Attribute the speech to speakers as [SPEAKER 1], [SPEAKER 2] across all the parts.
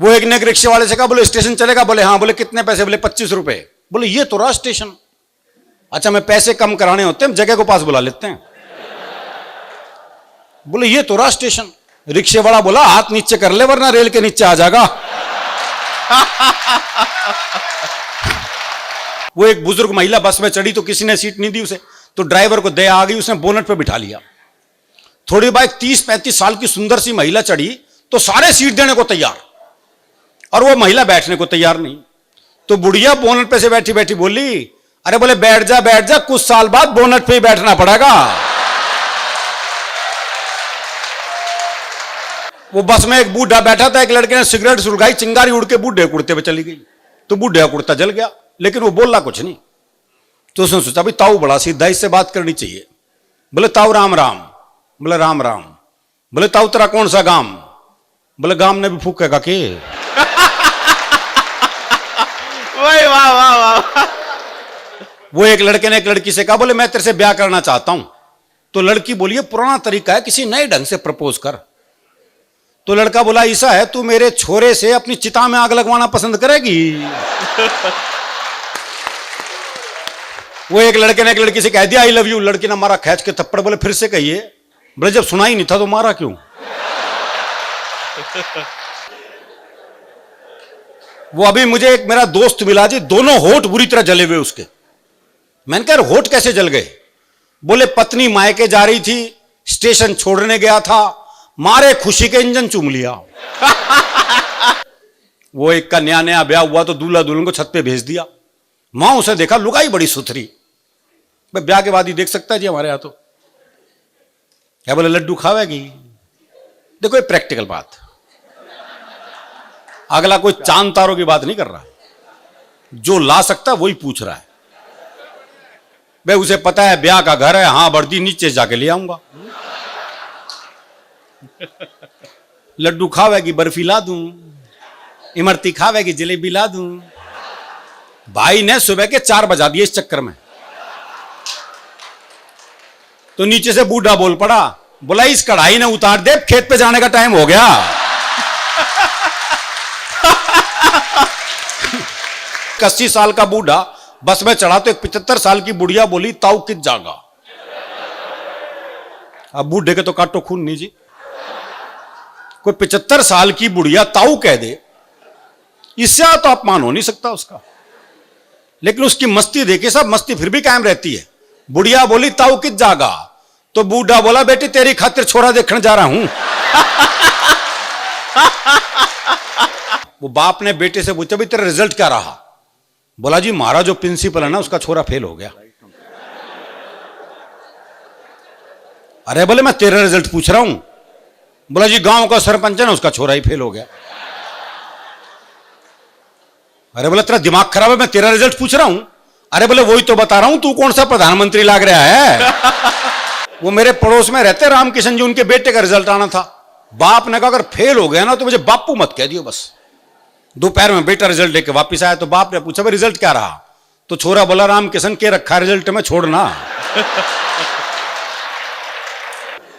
[SPEAKER 1] वो एक ने एक रिक्शे वाले से कहा, बोले स्टेशन चलेगा? बोले हाँ। बोले कितने पैसे? बोले 25 रुपए। बोले ये तो रहा स्टेशन। अच्छा, मैं पैसे कम कराने होते हैं, जगह को पास बुला लेते हैं। बोले ये तो रहा स्टेशन। रिक्शे वाला बोला हाथ नीचे कर ले वरना रेल के नीचे आ जाएगा। वो एक बुजुर्ग महिला बस में चढ़ी तो किसी ने सीट नहीं दी उसे, तो ड्राइवर को दया आ गई, उसने बोनट पे बिठा लिया। थोड़ी बाद 30-35 साल की सुंदर सी महिला चढ़ी तो सारे सीट देने को तैयार और वो महिला बैठने को तैयार नहीं। तो बुढ़िया बोनट पे से बैठी बैठी बोली, अरे बोले बैठ जा, कुछ साल बाद बोनट पे ही बैठना पड़ेगा। वो बस में एक बूढ़ा बैठा था, एक लड़के ने सिगरेट सुलगाई, चिंगारी उड़ के बूढ़े कुर्ते पे चली गई। तो बूढ़े का कुर्ता जल गया, लेकिन वो बोला कुछ नहीं। तो उसने सोचा भाई ताऊ बड़ा सीधा, इससे बात करनी चाहिए। बोले ताऊ राम राम। बोले राम राम। बोले ताऊ तेरा कौन सा गांव? बोले गांव ने भी फूकेगा के।
[SPEAKER 2] वाह वाह वाह।
[SPEAKER 1] वो एक लड़के ने एक लड़की से कहा, बोले मैं तेरे से ब्याह करना चाहता हूं। तो लड़की बोली ये पुराना तरीका है, किसी नए ढंग से प्रपोज कर। तो लड़का बोला ऐसा है, तू मेरे छोरे से अपनी चिता में आग लगवाना पसंद करेगी? वो एक लड़के ने एक लड़की से कह दिया आई लव यू। लड़की ने मारा खींच के थप्पड़। बोले फिर से कहिए। बोले जब सुना ही नहीं था तो मारा क्यों? वो अभी मुझे एक मेरा दोस्त मिला जी, दोनों होठ बुरी तरह जले हुए उसके। मैंने कहा होठ कैसे जल गए? बोले पत्नी मायके जा रही थी, स्टेशन छोड़ने गया था, मारे खुशी के इंजन चूम लिया। वो एक का नया नया ब्याह हुआ तो दूल्हा दुल्हन को छत पे भेज दिया। मां उसे देखा, लुगाई बड़ी सुथरी। मैं ब्याह के बाद ही देख सकता है जी हमारे यहां तो। क्या बोले लड्डू खावेगी? देखो ये प्रैक्टिकल बात, अगला कोई चांद तारों की बात नहीं कर रहा, जो ला सकता वही पूछ रहा है। भाई उसे पता है ब्याह का घर है, हां बढ़ती नीचे जाके ले आऊंगा। लड्डू खावेगी बर्फी ला दूं, इमरती खावेगी जलेबी ला दूं। भाई ने सुबह के 4 बजा दिए इस चक्कर में। तो नीचे से बूढ़ा बोल पड़ा, बोला इस कढ़ाई ने उतार दे, खेत पे जाने का टाइम हो गया। 80 साल का बूढ़ा बस में चढ़ा तो एक 75 साल की बुढ़िया बोली ताऊ कित जागा। अब बूढ़े के तो काटो खून नहीं जी। कोई 75 साल की बुढ़िया ताऊ कह दे, इससे तो अपमान हो नहीं सकता उसका। लेकिन उसकी मस्ती देखिए, सब मस्ती फिर भी कायम रहती है। बुढ़िया बोली ताऊ कित जागा, तो बूढ़ा बोला बेटी तेरी खातिर छोरा देखने जा रहा हूं। वो बाप ने बेटे से पूछा भी तेरा रिजल्ट क्या रहा? बोला जी हमारा जो प्रिंसिपल है ना उसका छोरा फेल हो गया। अरे बोले मैं तेरा रिजल्ट पूछ रहा हूं। बोला जी गांव का सरपंच है ना उसका छोरा ही फेल हो गया। अरे बोले तेरा दिमाग खराब है, मैं तेरा रिजल्ट पूछ रहा हूं। अरे बोले वही तो बता रहा हूं, तू कौन सा प्रधानमंत्री लाग रहा है? वो मेरे पड़ोस में रहते रामकिशन जी, उनके बेटे का रिजल्ट आना था। बाप ने कहा अगर फेल हो गया ना तो मुझे बापू मत कह दियो बस। दोपहर में बेटा रिजल्ट लेके वापिस आया तो बाप ने पूछा भाई रिजल्ट क्या रहा? तो छोरा बोला रामकिशन के रखा रिजल्ट में छोड़ना।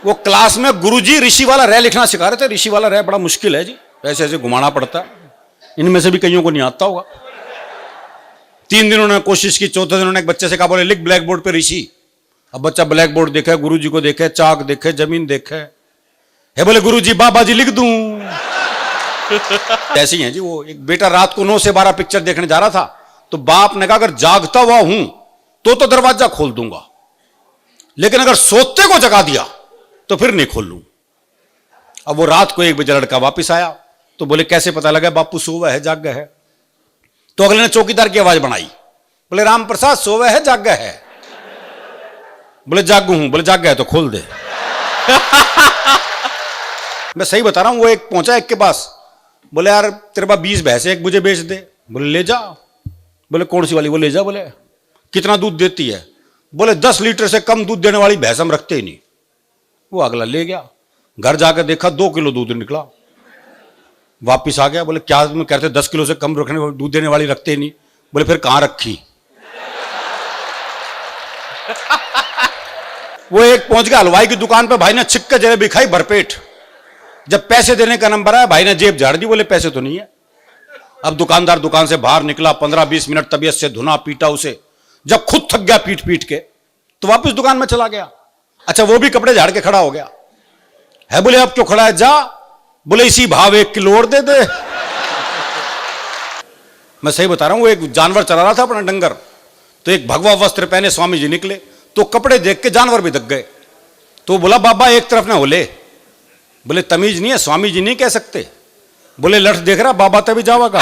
[SPEAKER 1] वो क्लास में गुरुजी ऋषि वाला रे लिखना सिखा रहे थे। ऋषि वाला रे बड़ा मुश्किल है जी, ऐसे ऐसे घुमाना पड़ता है। इनमें से भी कईयों को नहीं आता होगा। 3 दिन उन्होंने कोशिश की, चौथे दिन उन्होंने एक बच्चे से कहा बोले लिख ब्लैक बोर्ड पे ऋषि। अब बच्चा ब्लैक बोर्ड देखे, गुरुजी को देखे, चाक देखे, जमीन देखे, है बोले गुरुजी बाबा जी लिख दूं। ऐसी है जी। वो एक बेटा रात को 9 से 12 पिक्चर देखने जा रहा था, तो बाप ने कहा अगर जागता हुआ हूं तो दरवाजा खोल दूंगा, लेकिन अगर सोते को जगा दिया तो फिर नहीं खोल लूं। अब वो रात को 1 बजे लड़का वापिस आया तो बोले कैसे पता लगा बापू सोवा है जाग है? तो अगले ने चौकीदार की आवाज बनाई, बोले राम प्रसाद सोवा है जाग है? बोले जागू हूं। बोले जाग गया तो खोल दे। मैं सही बता रहा हूं। वो एक पहुंचा एक के पास, बोले यार तेरे पास 20 भैंसे, एक मुझे बेच दे। बोले ले जा। बोले कौन सी वाली? वो ले जा। बोले कितना दूध देती है? बोले 10 लीटर से कम दूध देने वाली भैंस हम रखते ही नहीं। वो अगला ले गया, घर जाकर देखा 2 किलो दूध निकला। वापिस आ गया, बोले क्या तुम कहते 10 किलो से कम रखने दूध देने वाली रखते ही नहीं? बोले फिर कहां रखी? वो एक पहुंच गया हलवाई की दुकान पे, भाई ने छिक्के जलेबी खाई भरपेट। जब पैसे देने का नंबर आया, भाई ने जेब झाड़ दी, बोले पैसे तो नहीं है। अब दुकानदार दुकान से बाहर निकला, 15-20 मिनट तबीयत से धुना पीटा उसे। जब खुद थक गया पीट पीट के, तो वापस दुकान में चला गया। अच्छा, वो भी कपड़े झाड़ के खड़ा हो गया है। बोले अब क्यों खड़ा है, जा। बोले इसी भाव 1 किलो और दे दे। मैं सही बता रहा हूं, वो एक जानवर चला रहा था अपना डंगर, तो एक भगवा वस्त्र पहने स्वामी जी निकले, तो कपड़े देख के जानवर भी दब गए। तो बोला बाबा एक तरफ ना होले। बोले तमीज नहीं है, स्वामी जी नहीं कह सकते। बोले लठ देख रहा बाबा तभी जावा का।